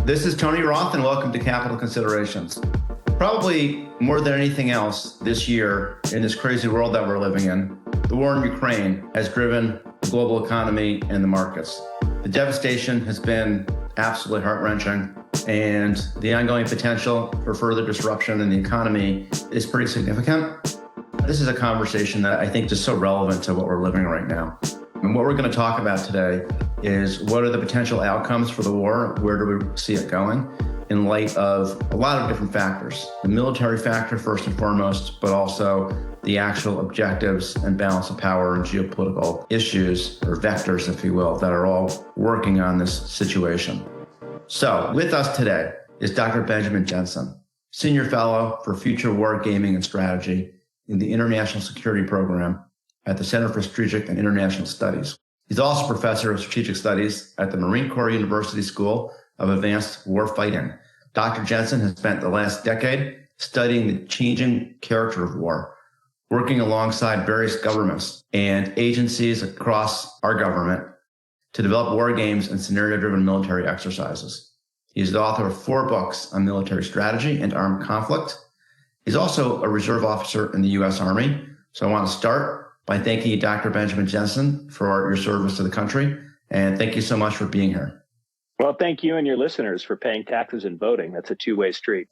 This is Tony Roth, and welcome to Capital Considerations. Probably more than anything else this year, in this crazy world that we're living in, the war in Ukraine has driven the global economy and the markets. The devastation has been absolutely heart-wrenching, and the ongoing potential for further disruption in the economy is pretty significant. This is a conversation that I think is so relevant to what we're living right now. And what we're going to talk about today is what are the potential outcomes for the war? Where do we see it going in light of a lot of different factors? The military factor first and foremost, but also the actual objectives and balance of power and geopolitical issues, or vectors, if you will, that are all working on this situation. So with us today is Dr. Benjamin Jensen, Senior Fellow for Future War Gaming and Strategy in the International Security Program at the Center for Strategic and International Studies. He's also Professor of Strategic Studies at the Marine Corps University School of Advanced Warfighting. Dr. Jensen has spent the last decade studying the changing character of war, working alongside various governments and agencies across our government to develop war games and scenario-driven military exercises. He's the author of 4 books on military strategy and armed conflict. He's also a reserve officer in the U.S. Army. So I want to start by thanking you, Dr. Benjamin Jensen, for your service to the country. And thank you so much for being here. Well, thank you and your listeners for paying taxes and voting. That's a two-way street.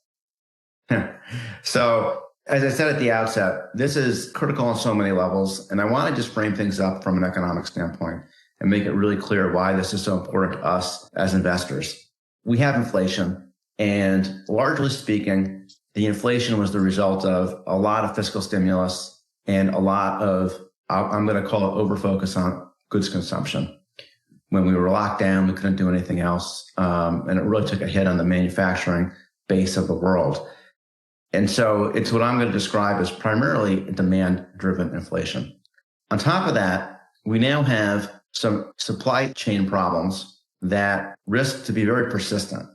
So, as I said at the outset, this is critical on so many levels. And I want to just frame things up from an economic standpoint and make it really clear why this is so important to us as investors. We have inflation, and largely speaking, the inflation was the result of a lot of fiscal stimulus and a lot of, I'm going to call it, overfocus on goods consumption. When we were locked down, we couldn't do anything else. And it really took a hit on the manufacturing base of the world. And so it's what I'm going to describe as primarily demand-driven inflation. On top of that, we now have some supply chain problems that risk to be very persistent.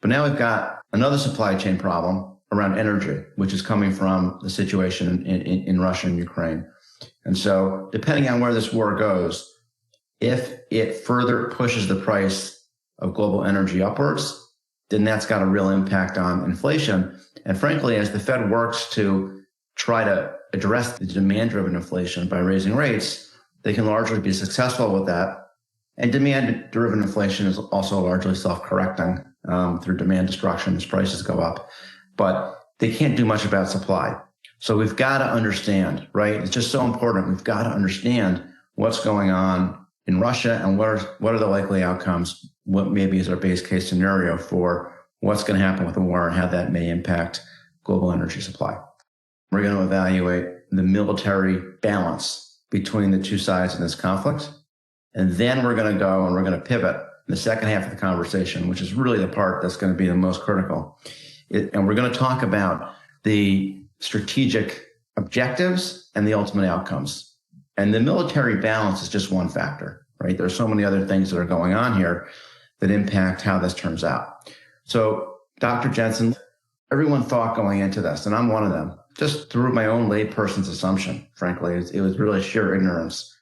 But now we've got another supply chain problem around energy, which is coming from the situation in Russia and Ukraine. And so depending on where this war goes, if it further pushes the price of global energy upwards, then that's got a real impact on inflation. And frankly, as the Fed works to try to address the demand-driven inflation by raising rates, they can largely be successful with that. And demand-driven inflation is also largely self-correcting through demand destruction as prices go up. But they can't do much about supply. So we've got to understand, right? It's just so important. We've got to understand what's going on in Russia and what are the likely outcomes, what maybe is our base case scenario for what's going to happen with the war and how that may impact global energy supply. We're going to evaluate the military balance between the two sides in this conflict. And then we're going to go and we're going to pivot in the second half of the conversation, which is really the part that's going to be the most critical. And we're going to talk about the strategic objectives and the ultimate outcomes. And the military balance is just one factor, right? There's so many other things that are going on here that impact how this turns out. So, Dr. Jensen, everyone thought going into this, and I'm one of them, just through my own layperson's assumption, frankly, it was really sheer ignorance,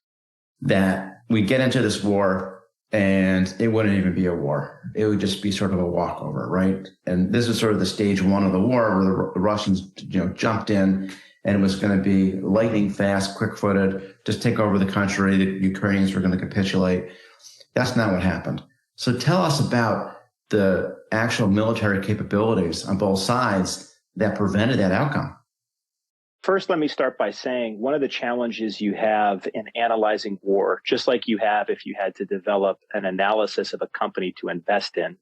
that we get into this war and it wouldn't even be a war. It would just be sort of a walkover, right? And this is sort of the stage 1 of the war where the Russians, jumped in, and it was going to be lightning fast, quick-footed, just take over the country. The Ukrainians were going to capitulate. That's not what happened. So tell us about the actual military capabilities on both sides that prevented that outcome. First, let me start by saying one of the challenges you have in analyzing war, just like you have if you had to develop an analysis of a company to invest in,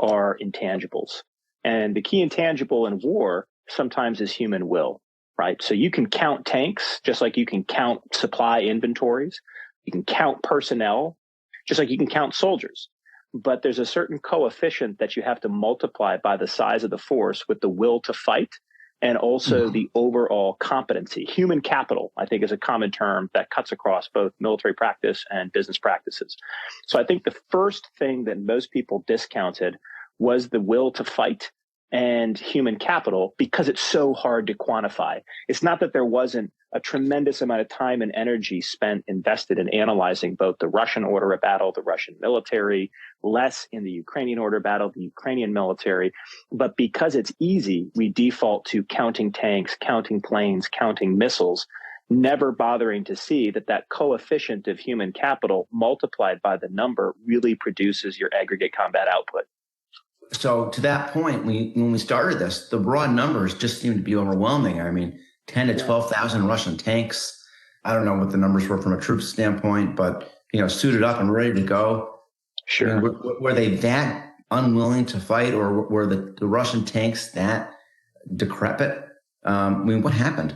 are intangibles. And the key intangible in war sometimes is human will, right? So you can count tanks, just like you can count supply inventories. You can count personnel, just like you can count soldiers. But there's a certain coefficient that you have to multiply by the size of the force with the will to fight, and also the overall competency. Human capital, I think, is a common term that cuts across both military practice and business practices. So I think the first thing that most people discounted was the will to fight and human capital because it's so hard to quantify. It's not that there wasn't a tremendous amount of time and energy spent invested in analyzing both the Russian order of battle, the Russian military, less in the Ukrainian order of battle, the Ukrainian military. But because it's easy, we default to counting tanks, counting planes, counting missiles, never bothering to see that that coefficient of human capital multiplied by the number really produces your aggregate combat output. So to that point, when we started this, the broad numbers just seemed to be overwhelming. I mean, 10 to 12,000 Russian tanks. I don't know what the numbers were from a troops standpoint, but, suited up and ready to go. Sure. I mean, were they that unwilling to fight, or were the Russian tanks that decrepit? What happened?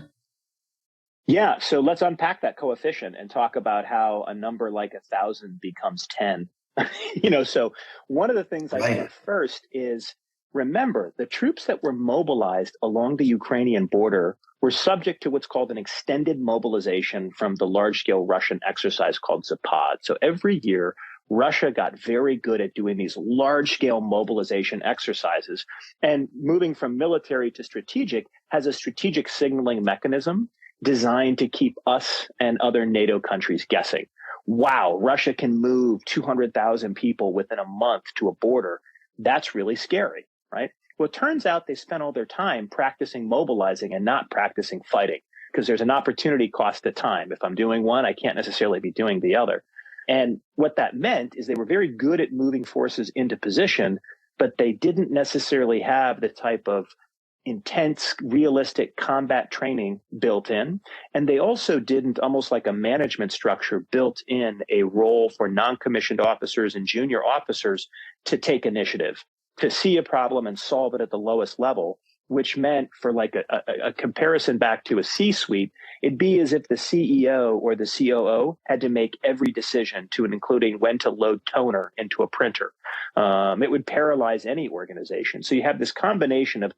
Yeah. So let's unpack that coefficient and talk about how a number like 1,000 becomes 10. So one of the things I do first is remember the troops that were mobilized along the Ukrainian border were subject to what's called an extended mobilization from the large-scale Russian exercise called Zapad. So every year, Russia got very good at doing these large-scale mobilization exercises, and moving from military to strategic has a strategic signaling mechanism designed to keep us and other NATO countries guessing. Wow, Russia can move 200,000 people within a month to a border. That's really scary, right? Well, it turns out they spent all their time practicing mobilizing and not practicing fighting, because there's an opportunity cost of time. If I'm doing one, I can't necessarily be doing the other. And what that meant is they were very good at moving forces into position, but they didn't necessarily have the type of intense, realistic combat training built in. And they also didn't, almost like a management structure, built in a role for non-commissioned officers and junior officers to take initiative, to see a problem and solve it at the lowest level, which meant, for like a comparison back to a C-suite, it'd be as if the CEO or the COO had to make every decision, to and including when to load toner into a printer. It would paralyze any organization. So you have this combination of,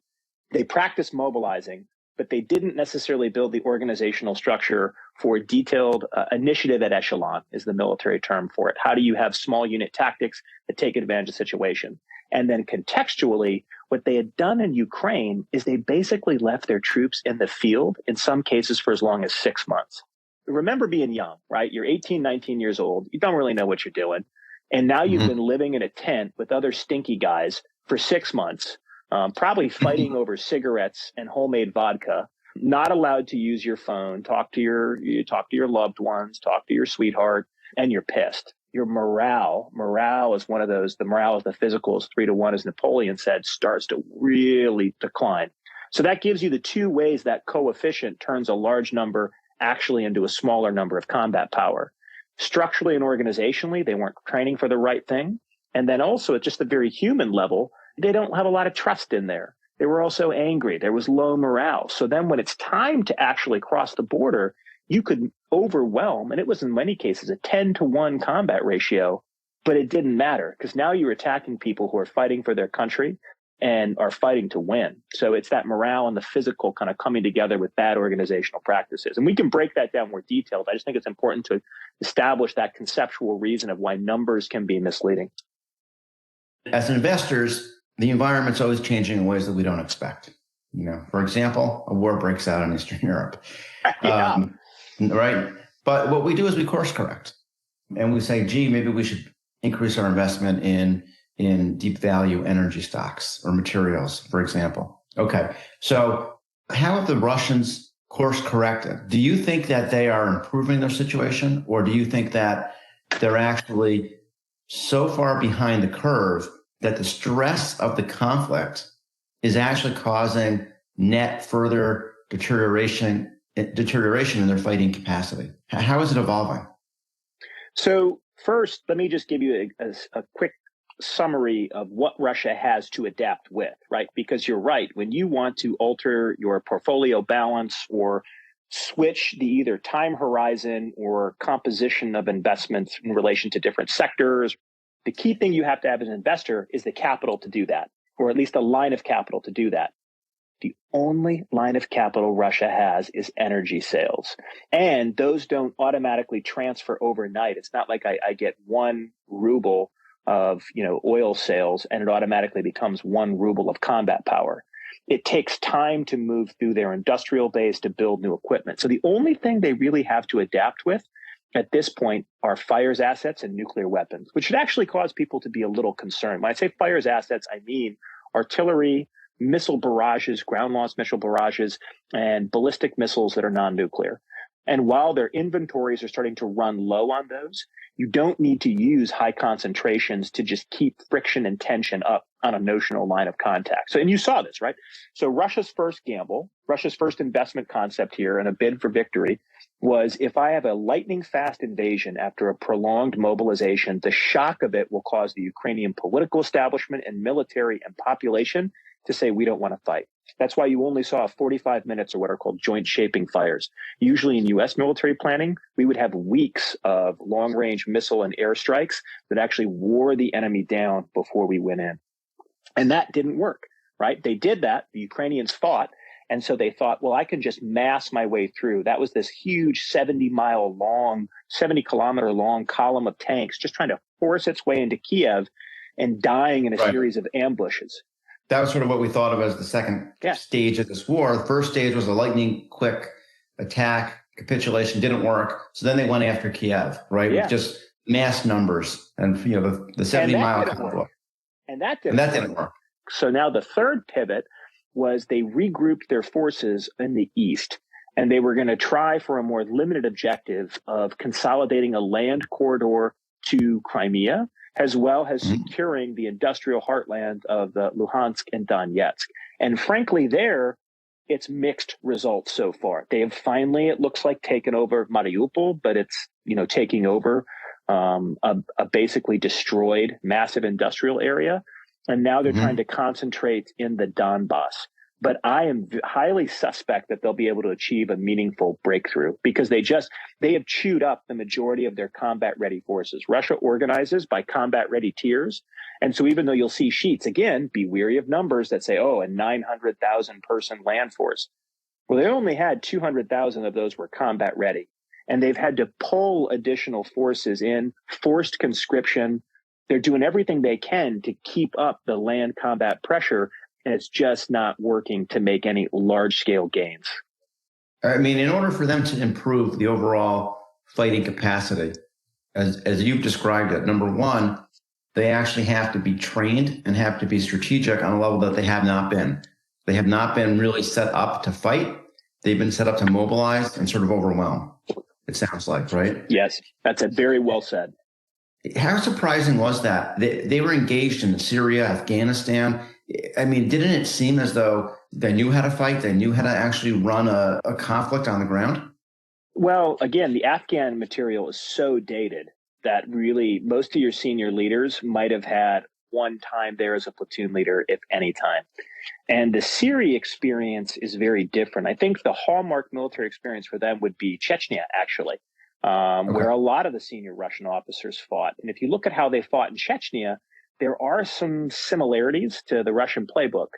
they practice mobilizing, but they didn't necessarily build the organizational structure for detailed initiative at echelon, is the military term for it. How do you have small unit tactics that take advantage of the situation? And then contextually, what they had done in Ukraine is they basically left their troops in the field, in some cases for as long as 6 months. Remember being young, right? You're 18, 19 years old. You don't really know what you're doing. And now you've been living in a tent with other stinky guys for 6 months. Probably fighting over cigarettes and homemade vodka, not allowed to use your phone, talk to your loved ones, talk to your sweetheart, and you're pissed. Your morale is one of those, the morale of the physical is 3-to-1, as Napoleon said, starts to really decline. So that gives you the two ways that coefficient turns a large number actually into a smaller number of combat power. Structurally and organizationally, they weren't training for the right thing. And then also at just a very human level, they don't have a lot of trust in there. They were also angry. There was low morale. So then when it's time to actually cross the border, you could overwhelm, and it was in many cases a 10-to-1 combat ratio, but it didn't matter because now you're attacking people who are fighting for their country and are fighting to win. So it's that morale and the physical kind of coming together with bad organizational practices. And we can break that down more detailed. I just think it's important to establish that conceptual reason of why numbers can be misleading. As investors, the environment's always changing in ways that we don't expect. For example, a war breaks out in Eastern Europe. Yeah. Right? But what we do is we course correct. And we say, gee, maybe we should increase our investment in deep value energy stocks or materials, for example. Okay. So how have the Russians course corrected? Do you think that they are improving their situation, or do you think that they're actually so far behind the curve that the stress of the conflict is actually causing net further deterioration in their fighting capacity? How is it evolving? So first, let me just give you a quick summary of what Russia has to adapt with, right? Because you're right. When you want to alter your portfolio balance or switch the either time horizon or composition of investments in relation to different sectors, the key thing you have to have as an investor is the capital to do that, or at least a line of capital to do that. The only line of capital Russia has is energy sales. And those don't automatically transfer overnight. It's not like I get 1 ruble of, oil sales, and it automatically becomes 1 ruble of combat power. It takes time to move through their industrial base to build new equipment. So the only thing they really have to adapt with at this point are fires assets and nuclear weapons, which should actually cause people to be a little concerned. When I say fires assets, I mean artillery, missile barrages, ground-launched missile barrages, and ballistic missiles that are non-nuclear. And while their inventories are starting to run low on those, you don't need to use high concentrations to just keep friction and tension up on a notional line of contact. So, and you saw this, right? So Russia's first gamble, Russia's first investment concept here and a bid for victory was, if I have a lightning fast invasion after a prolonged mobilization, the shock of it will cause the Ukrainian political establishment and military and population to say, we don't want to fight. That's why you only saw 45 minutes or what are called joint shaping fires. Usually in U.S. military planning, we would have weeks of long-range missile and airstrikes that actually wore the enemy down before we went in. And that didn't work, right? They did that. The Ukrainians fought. And so they thought, well, I can just mass my way through. That was this huge 70-kilometer long column of tanks just trying to force its way into Kiev and dying in a series of ambushes. That was sort of what we thought of as the second stage of this war. The first stage was a lightning quick attack. Capitulation didn't work. So then they went after Kiev, right? With just mass numbers and, the 70-mile convoy. And that didn't work. So now the third pivot was they regrouped their forces in the east, and they were going to try for a more limited objective of consolidating a land corridor to Crimea, as well as securing the industrial heartland of the Luhansk and Donetsk. And frankly, it's mixed results so far. They have finally, it looks like, taken over Mariupol, but it's, taking over a basically destroyed massive industrial area. And now they're trying to concentrate in the Donbass. But I am highly suspect that they'll be able to achieve a meaningful breakthrough because they have chewed up the majority of their combat-ready forces. Russia organizes by combat-ready tiers. And so even though you'll see sheets, again, be wary of numbers that say, a 900,000 person land force. Well, they only had 200,000 of those were combat-ready. And they've had to pull additional forces in, forced conscription. They're doing everything they can to keep up the land combat pressure, and it's just not working to make any large-scale gains. I mean, in order for them to improve the overall fighting capacity, as you've described it, number one, they actually have to be trained and have to be strategic on a level that they have not been. They have not been really set up to fight. They've been set up to mobilize and sort of overwhelm, it sounds like, right? Yes, that's very well said. How surprising was that? They were engaged in Syria, Afghanistan. I mean, didn't it seem as though they knew how to fight? They knew how to actually run a conflict on the ground? Well, again, the Afghan material is so dated that really most of your senior leaders might have had one time there as a platoon leader, if any time. And the Syria experience is very different. I think the hallmark military experience for them would be Chechnya, actually. Where a lot of the senior Russian officers fought. And if you look at how they fought in Chechnya, there are some similarities to the Russian playbook.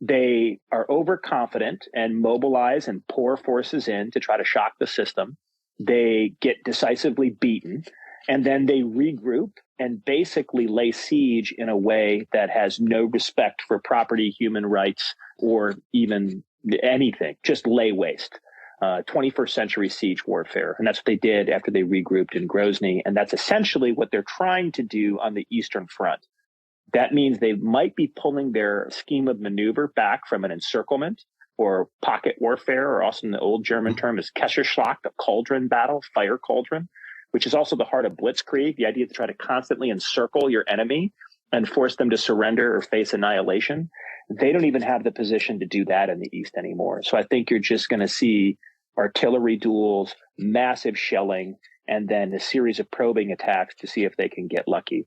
They are overconfident and mobilize and pour forces in to try to shock the system. They get decisively beaten, and then they regroup and basically lay siege in a way that has no respect for property, human rights, or even anything, just lay waste. 21st century siege warfare. And that's what they did after they regrouped in Grozny. And that's essentially what they're trying to do on the Eastern Front. That means they might be pulling their scheme of maneuver back from an encirclement or pocket warfare, or also in the old German term is Kesselschlacht, a cauldron battle, fire cauldron, which is also the heart of blitzkrieg, the idea to try to constantly encircle your enemy and force them to surrender or face annihilation. They don't even have the position to do that in the East anymore. So I think you're just going to see artillery duels, massive shelling, and then a series of probing attacks to see if they can get lucky.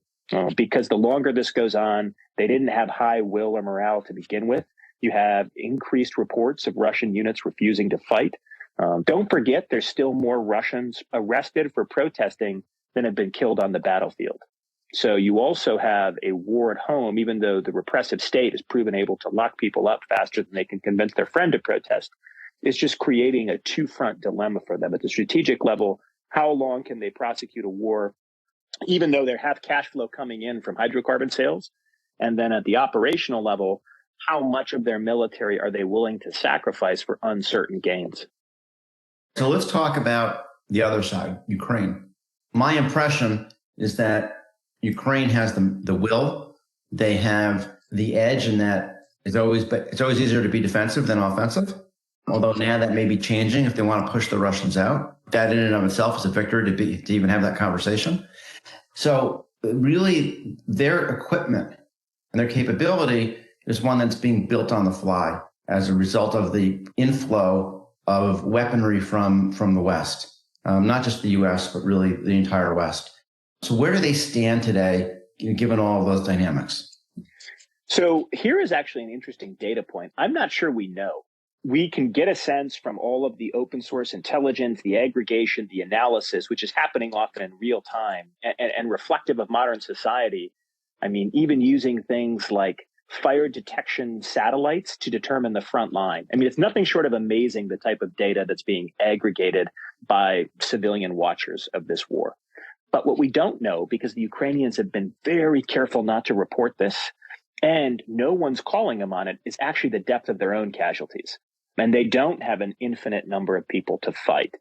Because the longer this goes on, they didn't have high will or morale to begin with. You have increased reports of Russian units refusing to fight. Don't forget, there's still more Russians arrested for protesting than have been killed on the battlefield. So you also have a war at home, even though the repressive state has proven able to lock people up faster than they can convince their friend to protest. It's just creating a two-front dilemma for them. At the strategic level, how long can they prosecute a war even though they have cash flow coming in from hydrocarbon sales. And then at the operational level, how much of their military are they willing to sacrifice for uncertain gains? So let's talk about the other side, Ukraine. My impression is that Ukraine has the will. They have the edge in that it's always easier to be defensive than offensive. Although now that may be changing if they want to push the Russians out. That in and of itself is a victory to even have that conversation. So really their equipment and their capability is one that's being built on the fly as a result of the inflow of weaponry from the West, not just the U.S., but really the entire West. So where do they stand today, given all of those dynamics? So here is actually an interesting data point. I'm not sure we know. We can get a sense from all of the open source intelligence, the aggregation, the analysis, which is happening often in real time and reflective of modern society. I mean, even using things like fire detection satellites to determine the front line. I mean, it's nothing short of amazing, the type of data that's being aggregated by civilian watchers of this war. But what we don't know, because the Ukrainians have been very careful not to report this, and no one's calling them on it, is actually the depth of their own casualties. And they don't have an infinite number of people to fight.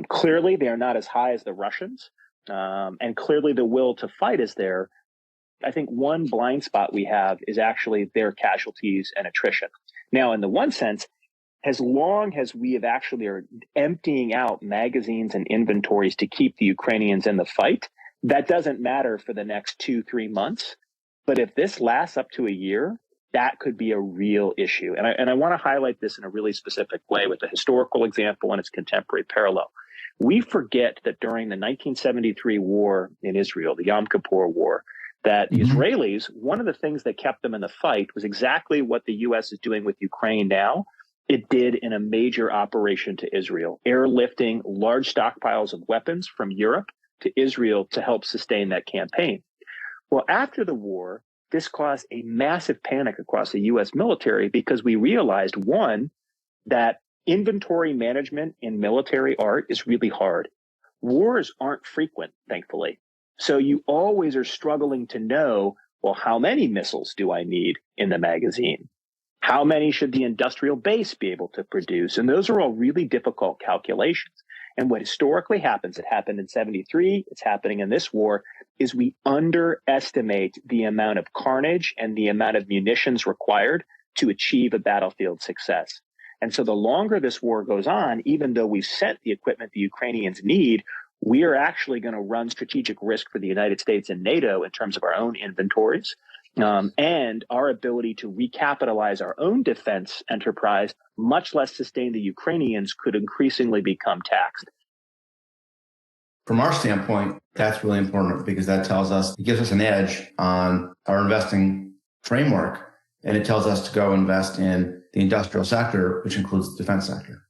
Clearly, they are not as high as the Russians, and clearly the will to fight is there. I think one blind spot we have is actually their casualties and attrition. Now, in the one sense, as long as we have actually are emptying out magazines and inventories to keep the Ukrainians in the fight, that doesn't matter for the next 2-3 months. But if this lasts up to a year, that could be a real issue. And I want to highlight this in a really specific way with a historical example and its contemporary parallel. We forget that during the 1973 war in Israel, the Yom Kippur War, that the Israelis, one of the things that kept them in the fight was exactly what the U.S. is doing with Ukraine now. It did in a major operation to Israel, airlifting large stockpiles of weapons from Europe to Israel to help sustain that campaign. Well, after the war, this caused a massive panic across the U.S. military because we realized, one, that inventory management in military art is really hard. Wars aren't frequent, thankfully. So you always are struggling to know, well, how many missiles do I need in the magazine? How many should the industrial base be able to produce? And those are all really difficult calculations. And what historically happens, it happened in 73, it's happening in this war, is we underestimate the amount of carnage and the amount of munitions required to achieve a battlefield success. And so the longer this war goes on, even though we've sent the equipment the Ukrainians need, we are actually going to run strategic risk for the United States and NATO in terms of our own inventories and our ability to recapitalize our own defense enterprise, much less sustain the Ukrainians, could increasingly become taxed. From our standpoint, that's really important because that it gives us an edge on our investing framework, and it tells us to go invest in the industrial sector, which includes the defense sector.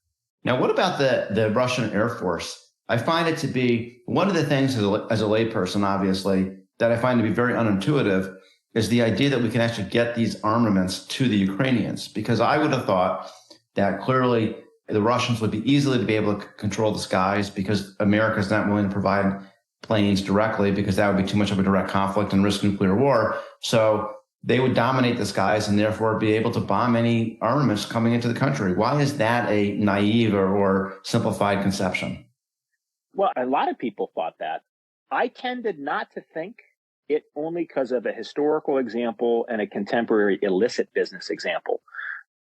Now, what about the Russian Air Force? I find it to be one of the things as a layperson, obviously, that I find to be very unintuitive is the idea that we can actually get these armaments to the Ukrainians, because I would have thought that clearly the Russians would be easily to be able to control the skies because America is not willing to provide planes directly because that would be too much of a direct conflict and risk nuclear war. So they would dominate the skies and therefore be able to bomb any armaments coming into the country. Why is that a naive or simplified conception? Well, a lot of people thought that. I tended not to think it only because of a historical example and a contemporary illicit business example.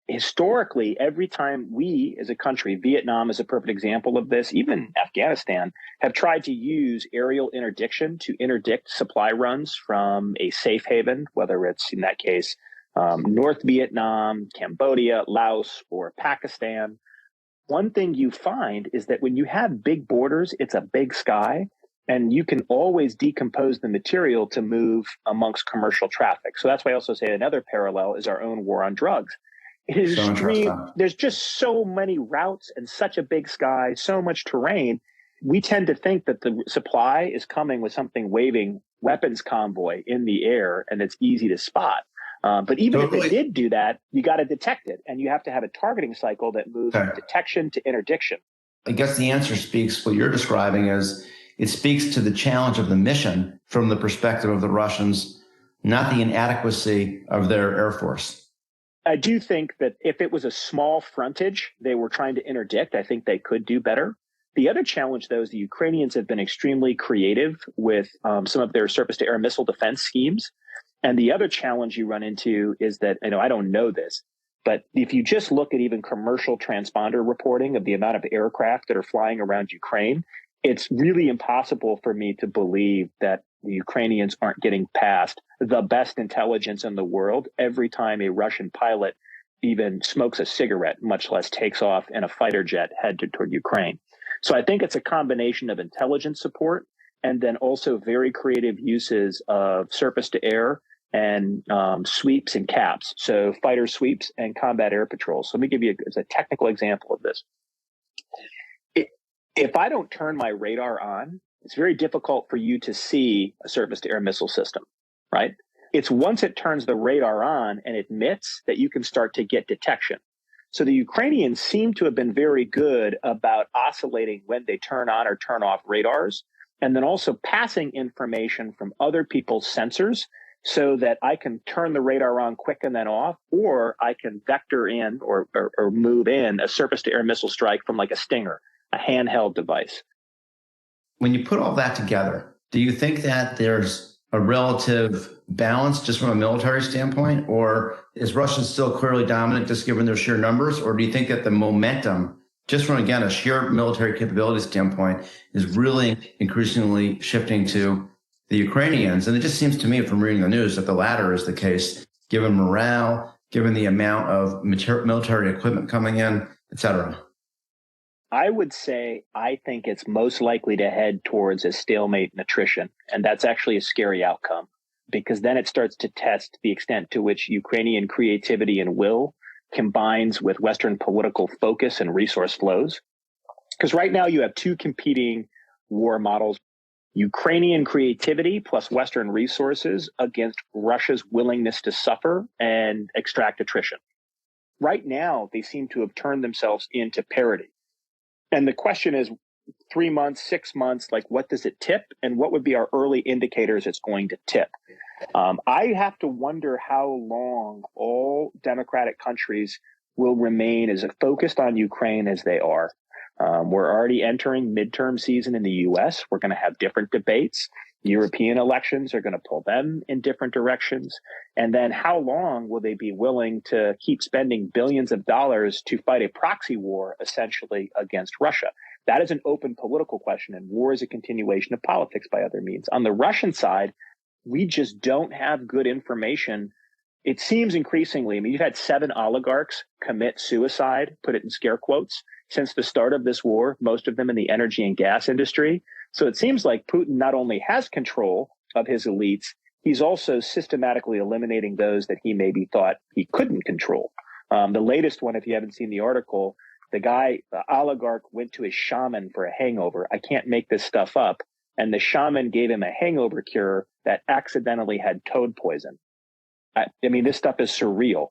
Historically, every time we as a country, Vietnam is a perfect example of this, even Afghanistan, have tried to use aerial interdiction to interdict supply runs from a safe haven, whether it's in that case, North Vietnam, Cambodia, Laos, or Pakistan. One thing you find is that when you have big borders, it's a big sky. And you can always decompose the material to move amongst commercial traffic. So that's why I also say another parallel is our own war on drugs. It is there's just so many routes and such a big sky, so much terrain. We tend to think that the supply is coming with something waving weapons convoy in the air and it's easy to spot. But even if it did do that, you got to detect it. And you have to have a targeting cycle that moves from detection to interdiction. I guess the answer speaks what you're describing is it speaks to the challenge of the mission from the perspective of the Russians, not the inadequacy of their Air Force. I do think that if it was a small frontage they were trying to interdict, I think they could do better. The other challenge, though, is the Ukrainians have been extremely creative with some of their surface-to-air missile defense schemes. And the other challenge you run into is that, I don't know this, but if you just look at even commercial transponder reporting of the amount of aircraft that are flying around Ukraine, it's really impossible for me to believe that the Ukrainians aren't getting past the best intelligence in the world every time a Russian pilot even smokes a cigarette, much less takes off in a fighter jet headed toward Ukraine. So I think it's a combination of intelligence support and then also very creative uses of surface to air and sweeps and caps. So fighter sweeps and combat air patrols. So let me give you a technical example of this. If I don't turn my radar on, it's very difficult for you to see a surface to air missile system, right? It's once it turns the radar on and admits that you can start to get detection. So the Ukrainians seem to have been very good about oscillating when they turn on or turn off radars, and then also passing information from other people's sensors so that I can turn the radar on quick and then off, or I can vector in or move in a surface-to-air missile strike from like a Stinger, a handheld device. When you put all that together, do you think that there's a relative balance just from a military standpoint, or is Russia still clearly dominant just given their sheer numbers? Or do you think that the momentum, just from, again, a sheer military capability standpoint, is really increasingly shifting to the Ukrainians? And it just seems to me from reading the news that the latter is the case, given morale, given the amount of military equipment coming in, et cetera. I would say I think it's most likely to head towards a stalemate and attrition. And that's actually a scary outcome because then it starts to test the extent to which Ukrainian creativity and will combines with Western political focus and resource flows. Because right now you have two competing war models: Ukrainian creativity plus Western resources against Russia's willingness to suffer and extract attrition. Right now, they seem to have turned themselves into parity. And the question is 3 months, 6 months, like what does it tip? And what would be our early indicators it's going to tip? I have to wonder how long all democratic countries will remain as focused on Ukraine as they are. We're already entering midterm season in the US. We're going to have different debates. European elections are going to pull them in different directions. And then how long will they be willing to keep spending billions of dollars to fight a proxy war, essentially, against Russia? That is an open political question, and war is a continuation of politics by other means. On the Russian side, we just don't have good information. It seems increasingly, you've had 7 oligarchs commit suicide, put it in scare quotes, since the start of this war, most of them in the energy and gas industry. So it seems like Putin not only has control of his elites, he's also systematically eliminating those that he maybe thought he couldn't control. The latest one, if you haven't seen the article, the oligarch went to a shaman for a hangover. I can't make this stuff up. And the shaman gave him a hangover cure that accidentally had toad poison. I mean, this stuff is surreal.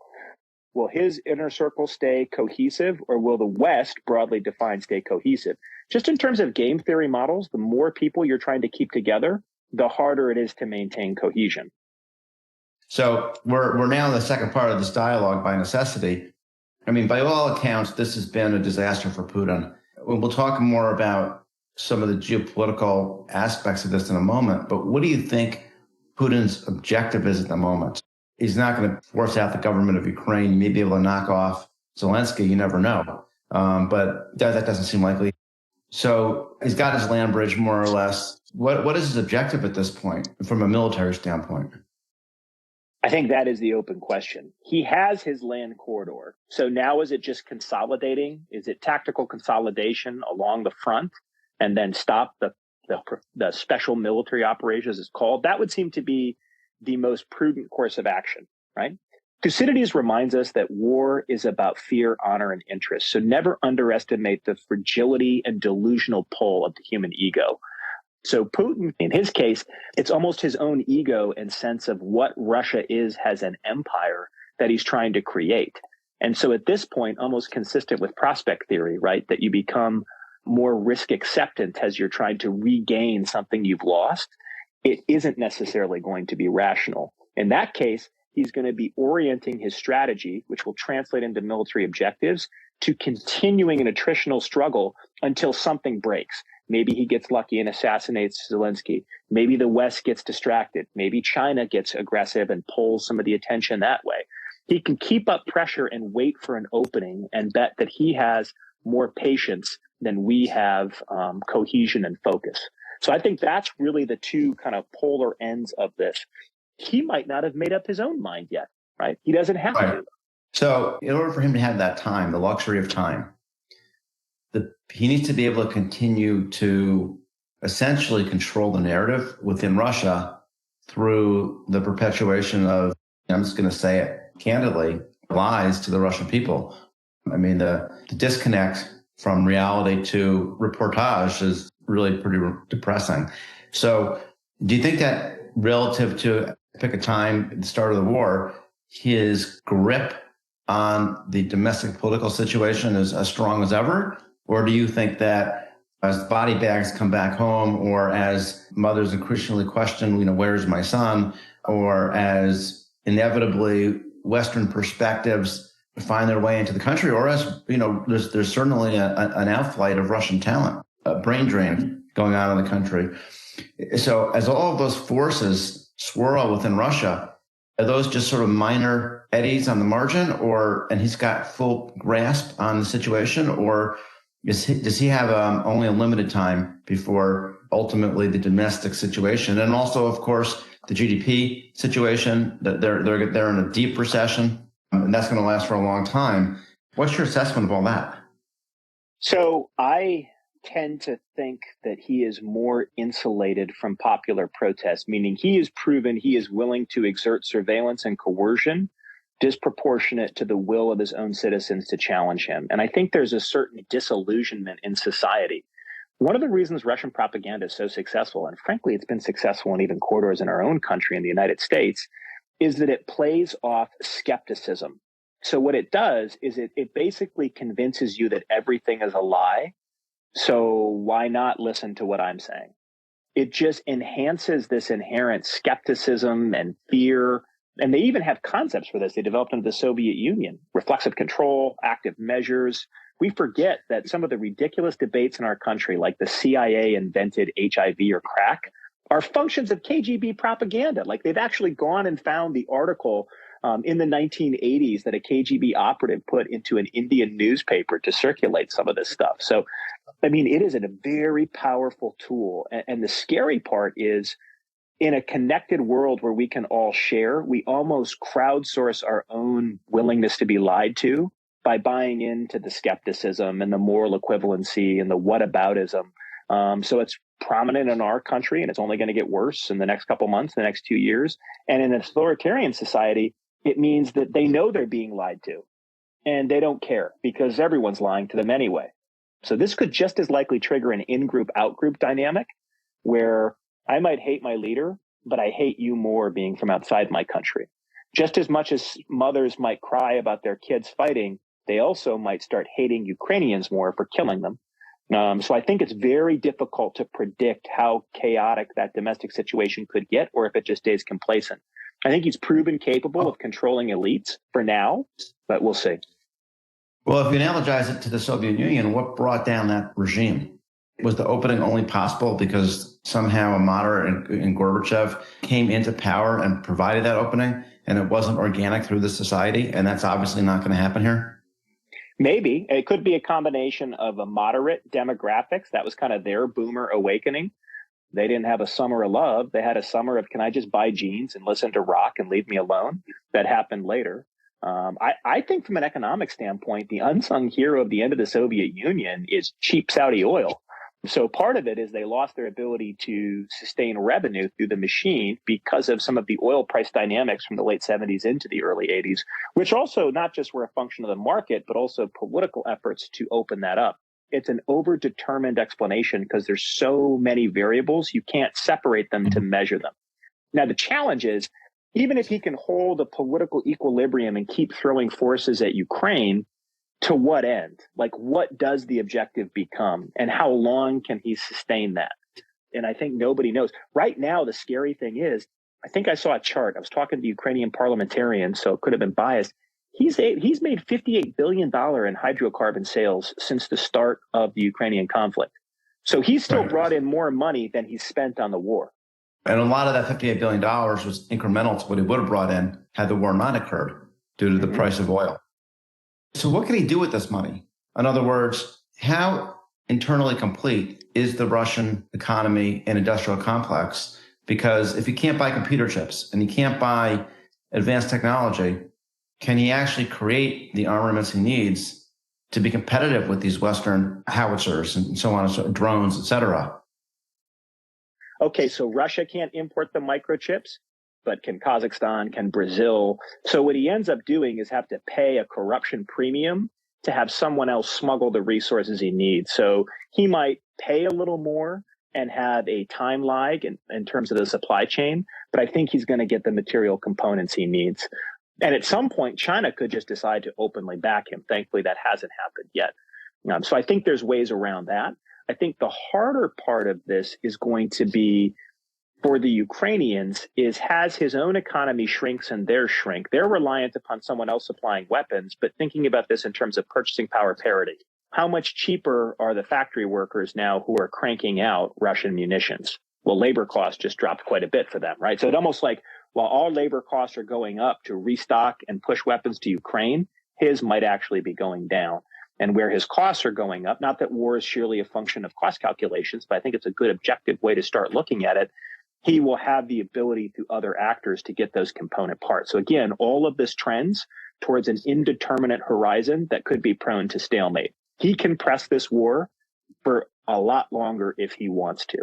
Will his inner circle stay cohesive, or will the West, broadly defined, stay cohesive? Just in terms of game theory models, the more people you're trying to keep together, the harder it is to maintain cohesion. So we're now in the second part of this dialogue by necessity. I mean, by all accounts, this has been a disaster for Putin. We'll talk more about some of the geopolitical aspects of this in a moment, but what do you think Putin's objective is at the moment? He's not going to force out the government of Ukraine. He may be able to knock off Zelensky. You never know. But that doesn't seem likely. So he's got his land bridge, more or less. What is his objective at this point from a military standpoint? I think that is the open question. He has his land corridor. So now is it just consolidating? Is it tactical consolidation along the front and then stop the special military operations, it's called? That would seem to be the most prudent course of action, right? Thucydides reminds us that war is about fear, honor, and interest. So never underestimate the fragility and delusional pull of the human ego. So Putin, in his case, it's almost his own ego and sense of what Russia is as an empire that he's trying to create. And so at this point, almost consistent with prospect theory, right, that you become more risk acceptance as you're trying to regain something you've lost, it isn't necessarily going to be rational. In that case, he's going to be orienting his strategy, which will translate into military objectives, to continuing an attritional struggle until something breaks. Maybe he gets lucky and assassinates Zelensky. Maybe the West gets distracted. Maybe China gets aggressive and pulls some of the attention that way. He can keep up pressure and wait for an opening and bet that he has more patience than we have cohesion and focus. So I think that's really the two kind of polar ends of this. He might not have made up his own mind yet, right? He doesn't have to. So in order for him to have that time, the luxury of time, he needs to be able to continue to essentially control the narrative within Russia through the perpetuation of, I'm just going to say it candidly, lies to the Russian people. I mean, the disconnect from reality to reportage is really pretty depressing. So do you think that relative to, pick a time at the start of the war, his grip on the domestic political situation is as strong as ever? Or do you think that as body bags come back home, or as mothers increasingly question, where's my son? Or as inevitably Western perspectives find their way into the country, or as, there's certainly an outflight of Russian talent, a brain drain going on in the country. So as all of those forces swirl within Russia, are those just sort of minor eddies on the margin, and he's got full grasp on the situation, or does he have only a limited time before ultimately the domestic situation, and also, of course, the GDP situation, that they're in a deep recession, and that's going to last for a long time. What's your assessment of all that? So I tend to think that he is more insulated from popular protest, meaning he has proven he is willing to exert surveillance and coercion disproportionate to the will of his own citizens to challenge him. And I think there's a certain disillusionment in society. One of the reasons Russian propaganda is so successful, and frankly, it's been successful in even corridors in our own country, in the United States, is that it plays off skepticism. So what it does is it basically convinces you that everything is a lie. So why not listen to what I'm saying? It just enhances this inherent skepticism and fear. And they even have concepts for this. They developed under the Soviet Union: reflexive control, active measures. We forget that some of the ridiculous debates in our country, like the CIA invented HIV or crack, are functions of KGB propaganda. Like, they've actually gone and found the article in the 1980s that a KGB operative put into an Indian newspaper to circulate some of this stuff. So, I mean, it is a very powerful tool. And the scary part is, in a connected world where we can all share, we almost crowdsource our own willingness to be lied to by buying into the skepticism and the moral equivalency and the whataboutism. So it's prominent in our country, and it's only going to get worse in the next couple months, the next 2 years. And in an authoritarian society, it means that they know they're being lied to, and they don't care because everyone's lying to them anyway. So this could just as likely trigger an in-group, out-group dynamic where I might hate my leader, but I hate you more being from outside my country. Just as much as mothers might cry about their kids fighting, they also might start hating Ukrainians more for killing them. So I think it's very difficult to predict how chaotic that domestic situation could get, or if it just stays complacent. I think he's proven capable of controlling elites for now, but we'll see. Well, if you analogize it to the Soviet Union, what brought down that regime? Was the opening only possible because somehow a moderate in Gorbachev came into power and provided that opening, and it wasn't organic through the society? And that's obviously not going to happen here. Maybe. It could be a combination of a moderate demographics. That was kind of their boomer awakening. They didn't have a summer of love. They had a summer of, can I just buy jeans and listen to rock and leave me alone? That happened later. I think from an economic standpoint, the unsung hero of the end of the Soviet Union is cheap Saudi oil. So part of it is they lost their ability to sustain revenue through the machine because of some of the oil price dynamics from the late 70s into the early 80s, which also not just were a function of the market, but also political efforts to open that up. It's an overdetermined explanation because there's so many variables, you can't separate them to measure them. Now, the challenge is, even if he can hold a political equilibrium and keep throwing forces at Ukraine, To what end? Like, what does the objective become? And how long can he sustain that? And I think nobody knows. Right now, the scary thing is, I think I saw a chart. I was talking to Ukrainian parliamentarians, so it could have been biased. He's made $58 billion in hydrocarbon sales since the start of the Ukrainian conflict. So he's still brought in more money than he's spent on the war. And a lot of that $58 billion was incremental to what he would have brought in had the war not occurred due to the price of oil. So what can he do with this money? In other words, how internally complete is the Russian economy and industrial complex? Because if he can't buy computer chips and he can't buy advanced technology, can he actually create the armaments he needs to be competitive with these Western howitzers and so on, and so drones, et cetera? Okay, so Russia can't import the microchips, but can Kazakhstan, can Brazil? So what he ends up doing is have to pay a corruption premium to have someone else smuggle the resources he needs. So he might pay a little more and have a time lag in terms of the supply chain, but I think he's going to get the material components he needs. And at some point, China could just decide to openly back him. Thankfully, that hasn't happened yet. So I think there's ways around that. I think the harder part of this is going to be for the Ukrainians is as his own economy shrinks and theirs shrink, they're reliant upon someone else supplying weapons, but thinking about this in terms of purchasing power parity. How much cheaper are the factory workers now who are cranking out Russian munitions? Well, labor costs just dropped quite a bit for them, right? So it's almost like while all labor costs are going up to restock and push weapons to Ukraine, his might actually be going down. And where his costs are going up, not that war is surely a function of cost calculations, but I think it's a good objective way to start looking at it. He will have the ability through other actors to get those component parts. So again, all of this trends towards an indeterminate horizon that could be prone to stalemate. He can press this war for a lot longer if he wants to.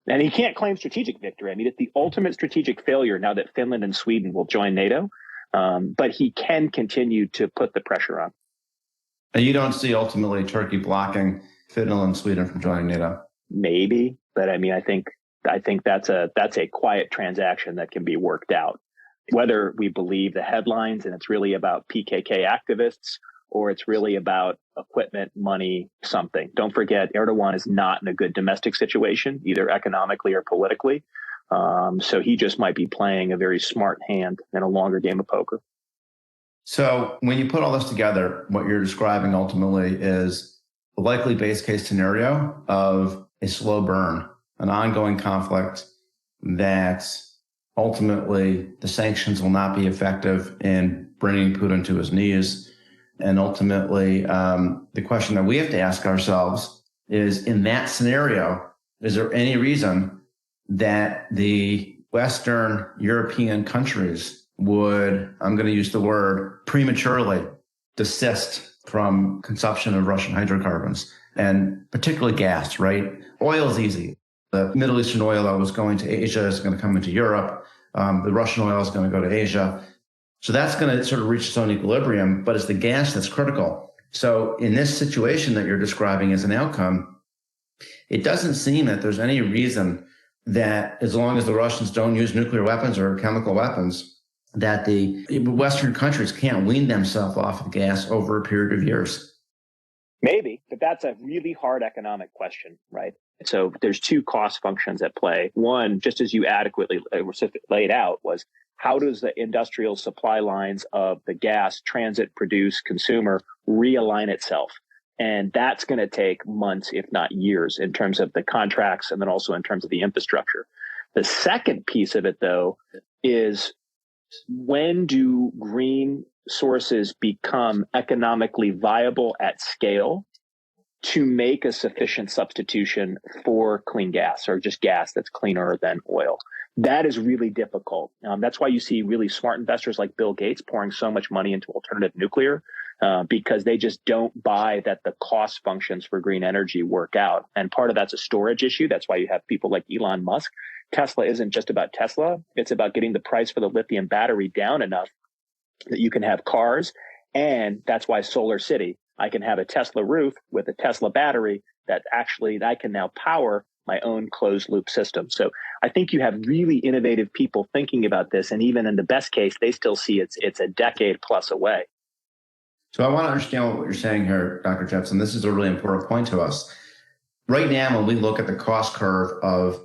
And he can't claim strategic victory. I mean, it's the ultimate strategic failure now that Finland and Sweden will join NATO. But he can continue to put the pressure on. And you don't see ultimately Turkey blocking Finland and Sweden from joining NATO? Maybe, but I mean, I think that's a quiet transaction that can be worked out. Whether we believe the headlines and it's really about PKK activists or it's really about equipment, money, something. Don't forget, Erdogan is not in a good domestic situation, either economically or politically. So he just might be playing a very smart hand in a longer game of poker. So when you put all this together, what you're describing ultimately is a likely base case scenario of a slow burn, an ongoing conflict that ultimately the sanctions will not be effective in bringing Putin to his knees. And ultimately, the question that we have to ask ourselves is, in that scenario, is there any reason that the Western European countries would, I'm going to use the word, prematurely desist from consumption of Russian hydrocarbons, and particularly gas, right? Oil is easy. The Middle Eastern oil that was going to Asia is going to come into Europe. The Russian oil is going to go to Asia. So that's going to sort of reach its own equilibrium, but it's the gas that's critical. So in this situation that you're describing as an outcome, it doesn't seem that there's any reason that as long as the Russians don't use nuclear weapons or chemical weapons, that the Western countries can't wean themselves off of gas over a period of years. Maybe, but that's a really hard economic question, right? So there's two cost functions at play. One, just as you adequately laid out, was how does the industrial supply lines of the gas, transit, produce, consumer realign itself? And that's going to take months, if not years, in terms of the contracts and then also in terms of the infrastructure. The second piece of it, though, is when do green sources become economically viable at scale to make a sufficient substitution for clean gas or just gas that's cleaner than oil? That is really difficult. That's why you see really smart investors like Bill Gates pouring so much money into alternative nuclear, because they just don't buy that the cost functions for green energy work out. And part of that's a storage issue. That's why you have people like Elon Musk. Tesla isn't just about Tesla. It's about getting the price for the lithium battery down enough that you can have cars. And that's why Solar City, I can have a Tesla roof with a Tesla battery that I can now power my own closed loop system. So I think you have really innovative people thinking about this. And even in the best case, they still see it's a decade plus away. So I want to understand what you're saying here, Dr. Jensen. This is a really important point to us. Right now, when we look at the cost curve of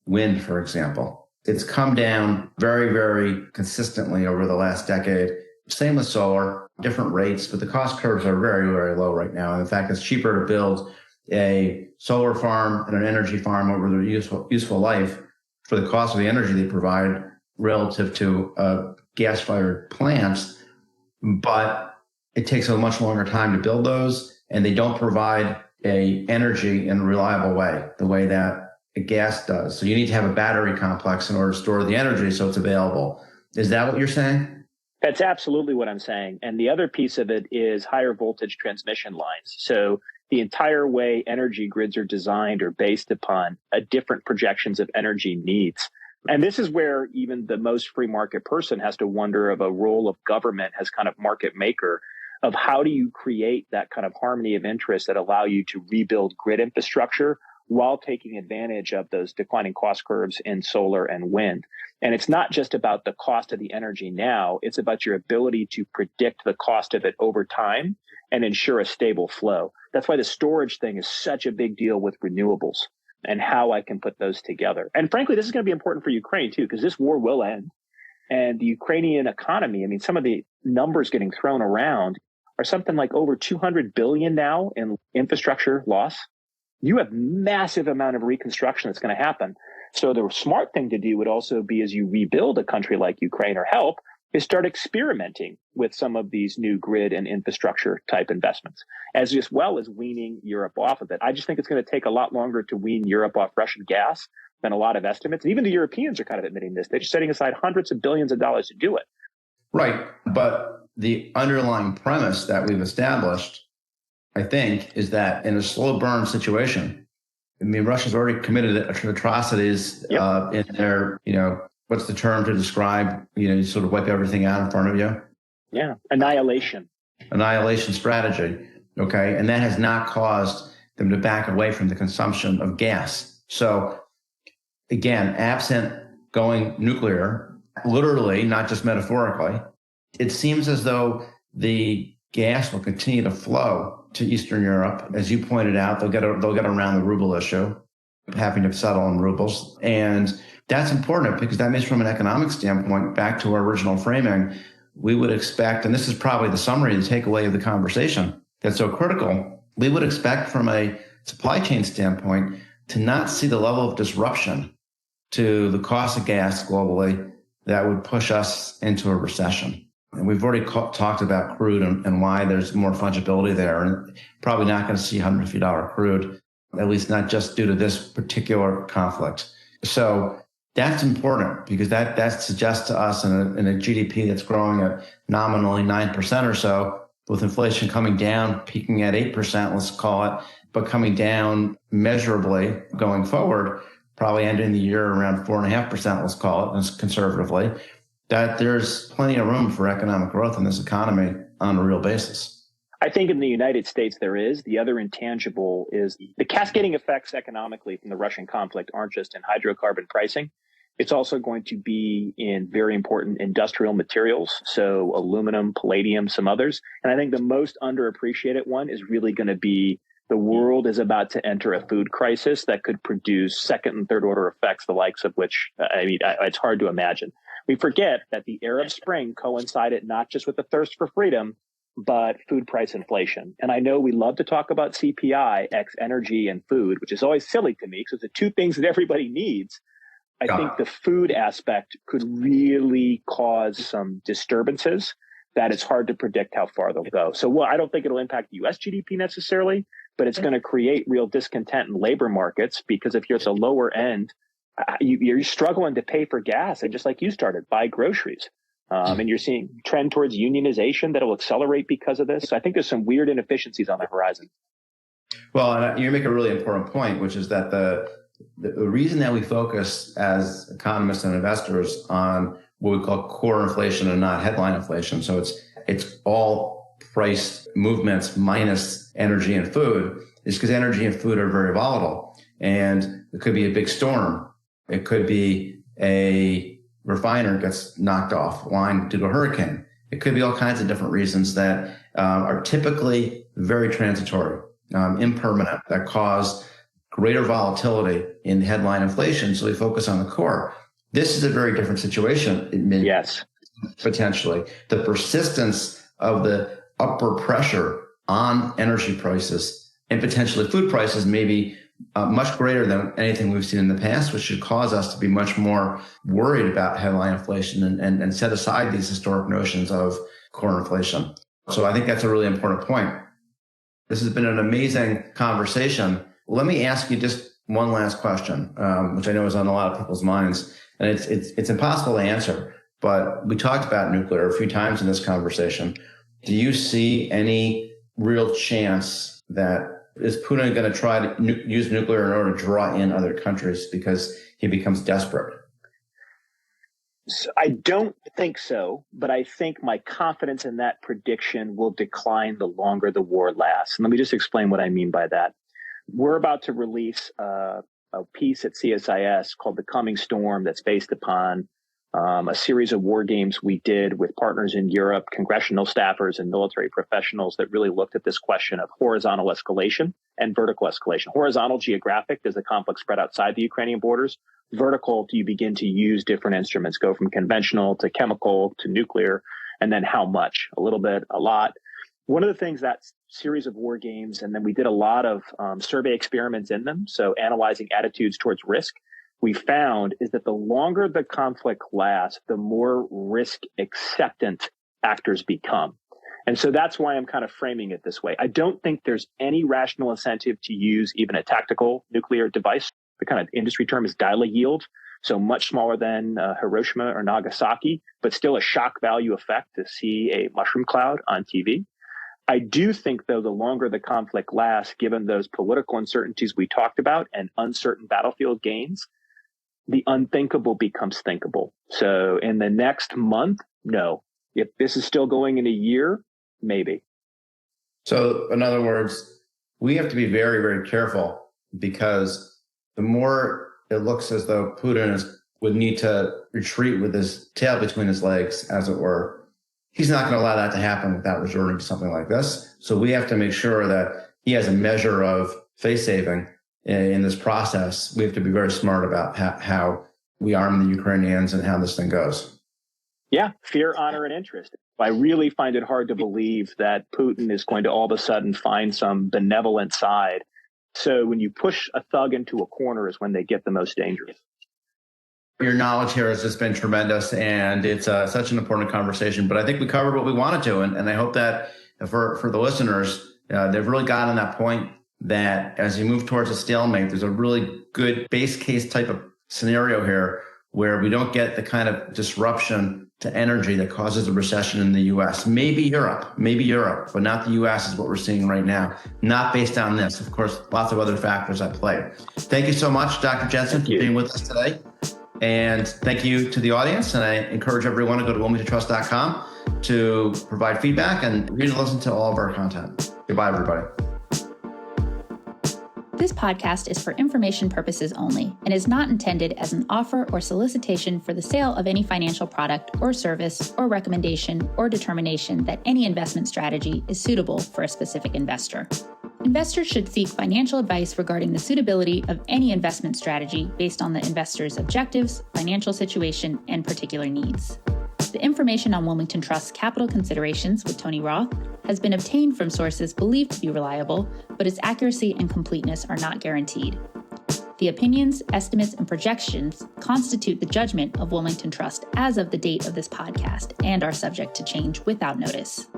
wind, for example, it's come down very, very consistently over the last decade. Same with solar, different rates, but the cost curves are very, very low right now. And in fact, it's cheaper to build a solar farm and an energy farm over their useful life for the cost of the energy they provide relative to gas-fired plants. But it takes a much longer time to build those, and they don't provide a energy in a reliable way, the way that a gas does. So you need to have a battery complex in order to store the energy so it's available. Is that what you're saying? That's absolutely what I'm saying. And the other piece of it is higher voltage transmission lines. So the entire way energy grids are designed are based upon different projections of energy needs. And this is where even the most free market person has to wonder of a role of government as kind of market maker of how do you create that kind of harmony of interest that allow you to rebuild grid infrastructure while taking advantage of those declining cost curves in solar and wind. And it's not just about the cost of the energy now, it's about your ability to predict the cost of it over time and ensure a stable flow. That's why the storage thing is such a big deal with renewables and how I can put those together. And frankly, this is going to be important for Ukraine too, because this war will end. And the Ukrainian economy, I mean, some of the numbers getting thrown around are something like over 200 billion now in infrastructure loss. You have massive amount of reconstruction that's going to happen. So the smart thing to do would also be as you rebuild a country like Ukraine or help is start experimenting with some of these new grid and infrastructure type investments, as well as weaning Europe off of it. I just think it's going to take a lot longer to wean Europe off Russian gas than a lot of estimates. And even the Europeans are kind of admitting this. They're just setting aside hundreds of billions of dollars to do it. Right. But the underlying premise that we've established, I think, is that in a slow burn situation, I mean, Russia's already committed atrocities in their, what's the term to describe, you sort of wipe everything out in front of you? Yeah. Annihilation Strategy. Okay. And that has not caused them to back away from the consumption of gas. So again, absent going nuclear, literally, not just metaphorically, it seems as though the gas will continue to flow to Eastern Europe. As you pointed out, they'll get around the ruble issue, having to settle in rubles. And that's important because that means from an economic standpoint, back to our original framing, we would expect, and this is probably the summary, the takeaway of the conversation that's so critical, we would expect from a supply chain standpoint to not see the level of disruption to the cost of gas globally that would push us into a recession. And we've already talked about crude and why there's more fungibility there, and probably not going to see $150 crude, at least not just due to this particular conflict. So that's important because that suggests to us in a GDP that's growing at nominally 9% or so, with inflation coming down, peaking at 8%, let's call it, but coming down measurably going forward, probably ending the year around 4.5%, let's call it, conservatively, that there's plenty of room for economic growth in this economy on a real basis. I think in the United States there is. The other intangible is the cascading effects economically from the Russian conflict aren't just in hydrocarbon pricing. It's also going to be in very important industrial materials, so aluminum, palladium, some others. And I think the most underappreciated one is really going to be the world is about to enter a food crisis that could produce second and third order effects, the likes of which, it's hard to imagine. We forget that the Arab Spring coincided not just with the thirst for freedom, but food price inflation. And I know we love to talk about CPI, X energy and food, which is always silly to me because it's the two things that everybody needs. I think the food aspect could really cause some disturbances that it's hard to predict how far they'll go. So I don't think it'll impact the US GDP necessarily, but it's going to create real discontent in labor markets because if you're at the lower end, you're struggling to pay for gas. And just like you started, buy groceries. And you're seeing trend towards unionization that will accelerate because of this. So I think there's some weird inefficiencies on the horizon. Well, and you make a really important point, which is that the reason that we focus as economists and investors on what we call core inflation and not headline inflation. So it's all price movements minus energy and food is because energy and food are very volatile. And it could be a big storm. It could be a refiner gets knocked offline due to a hurricane. It could be all kinds of different reasons that are typically very transitory, impermanent, that cause greater volatility in headline inflation. So we focus on the core. This is a very different situation. It may potentially the persistence of the upward pressure on energy prices and potentially food prices may be much greater than anything we've seen in the past, which should cause us to be much more worried about headline inflation and set aside these historic notions of core inflation. So I think that's a really important point. This has been an amazing conversation. Let me ask you just one last question, which I know is on a lot of people's minds, and it's impossible to answer, but we talked about nuclear a few times in this conversation. Do you see any real chance that is Putin going to try to use nuclear in order to draw in other countries because he becomes desperate? So I don't think so, but I think my confidence in that prediction will decline the longer the war lasts. And let me just explain what I mean by that. We're about to release a piece at CSIS called The Coming Storm that's based upon a series of war games we did with partners in Europe, congressional staffers and military professionals that really looked at this question of horizontal escalation and vertical escalation. Horizontal, geographic, does the conflict spread outside the Ukrainian borders? Vertical, do you begin to use different instruments, go from conventional to chemical to nuclear, and then how much? A little bit, a lot. One of the things that series of war games, and then we did a lot of survey experiments in them, so analyzing attitudes towards risk, we found is that the longer the conflict lasts, the more risk acceptant actors become. And so that's why I'm kind of framing it this way. I don't think there's any rational incentive to use even a tactical nuclear device. The kind of industry term is Gila yield, so much smaller than Hiroshima or Nagasaki, but still a shock value effect to see a mushroom cloud on TV. I do think, though, the longer the conflict lasts, given those political uncertainties we talked about and uncertain battlefield gains, the unthinkable becomes thinkable. So in the next month, no. If this is still going in a year, maybe. So in other words, we have to be very, very careful, because the more it looks as though Putin would need to retreat with his tail between his legs, as it were, he's not going to allow that to happen without resorting to something like this. So we have to make sure that he has a measure of face saving in this process. We have to be very smart about how we arm the Ukrainians and how this thing goes. Yeah, fear, honor, and interest. I really find it hard to believe that Putin is going to all of a sudden find some benevolent side. So when you push a thug into a corner is when they get the most dangerous. Your knowledge here has just been tremendous, and it's such an important conversation. But I think we covered what we wanted to, and I hope that for the listeners, they've really gotten that point that as you move towards a stalemate, there's a really good base case type of scenario here where we don't get the kind of disruption to energy that causes a recession in the U.S. Maybe Europe, but not the U.S. is what we're seeing right now. Not based on this. Of course, lots of other factors at play. Thank you so much, Dr. Jensen, for being with us today. And thank you to the audience. And I encourage everyone to go to wilmingtontrust.com to provide feedback and read and listen to all of our content. Goodbye, everybody. This podcast is for information purposes only and is not intended as an offer or solicitation for the sale of any financial product or service or recommendation or determination that any investment strategy is suitable for a specific investor. Investors should seek financial advice regarding the suitability of any investment strategy based on the investor's objectives, financial situation, and particular needs. The information on Wilmington Trust's capital considerations with Tony Roth has been obtained from sources believed to be reliable, but its accuracy and completeness are not guaranteed. The opinions, estimates, and projections constitute the judgment of Wilmington Trust as of the date of this podcast and are subject to change without notice.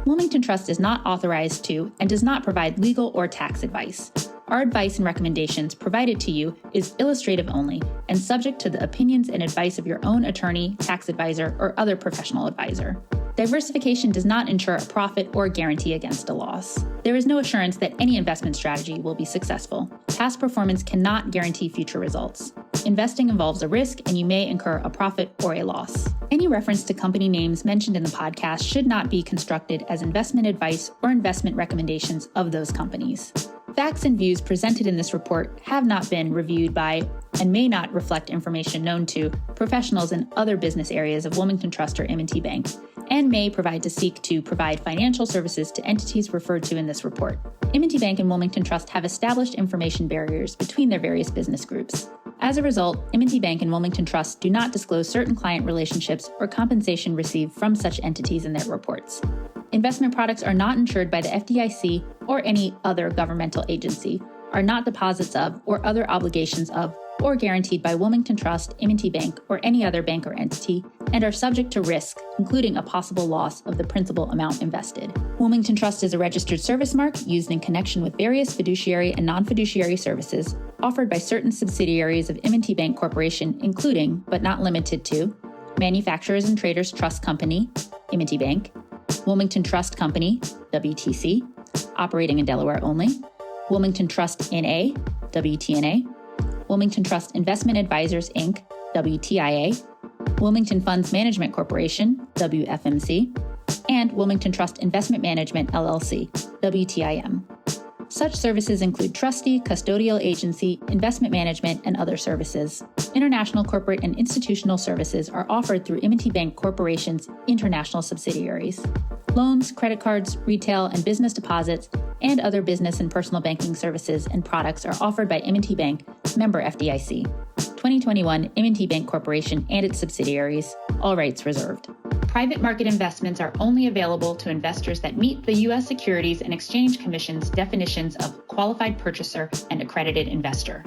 Wilmington Trust is not authorized to and does not provide legal or tax advice. Our advice and recommendations provided to you is illustrative only and subject to the opinions and advice of your own attorney, tax advisor, or other professional advisor. Diversification does not ensure a profit or guarantee against a loss. There is no assurance that any investment strategy will be successful. Past performance cannot guarantee future results. Investing involves a risk, and you may incur a profit or a loss. Any reference to company names mentioned in the podcast should not be construed as investment advice or investment recommendations of those companies. Facts and views presented in this report have not been reviewed by and may not reflect information known to professionals in other business areas of Wilmington Trust or M&T Bank and may seek to provide financial services to entities referred to in this report. M&T Bank and Wilmington Trust have established information barriers between their various business groups. As a result, M&T Bank and Wilmington Trust do not disclose certain client relationships or compensation received from such entities in their reports. Investment products are not insured by the FDIC or any other governmental agency, are not deposits of or other obligations of or guaranteed by Wilmington Trust, M&T Bank, or any other bank or entity, and are subject to risk, including a possible loss of the principal amount invested. Wilmington Trust is a registered service mark used in connection with various fiduciary and non-fiduciary services offered by certain subsidiaries of M&T Bank Corporation, including, but not limited to, Manufacturers and Traders Trust Company, M&T Bank, Wilmington Trust Company, WTC, operating in Delaware only, Wilmington Trust N.A., WTNA, Wilmington Trust Investment Advisors, Inc., WTIA, Wilmington Funds Management Corporation, WFMC, and Wilmington Trust Investment Management, LLC, WTIM. Such services include trustee, custodial agency, investment management, and other services. International corporate and institutional services are offered through M&T Bank Corporation's international subsidiaries. Loans, credit cards, retail and business deposits, and other business and personal banking services and products are offered by M&T Bank, member FDIC. 2021 M&T Bank Corporation and its subsidiaries, all rights reserved. Private market investments are only available to investors that meet the U.S. Securities and Exchange Commission's definitions of qualified purchaser and accredited investor.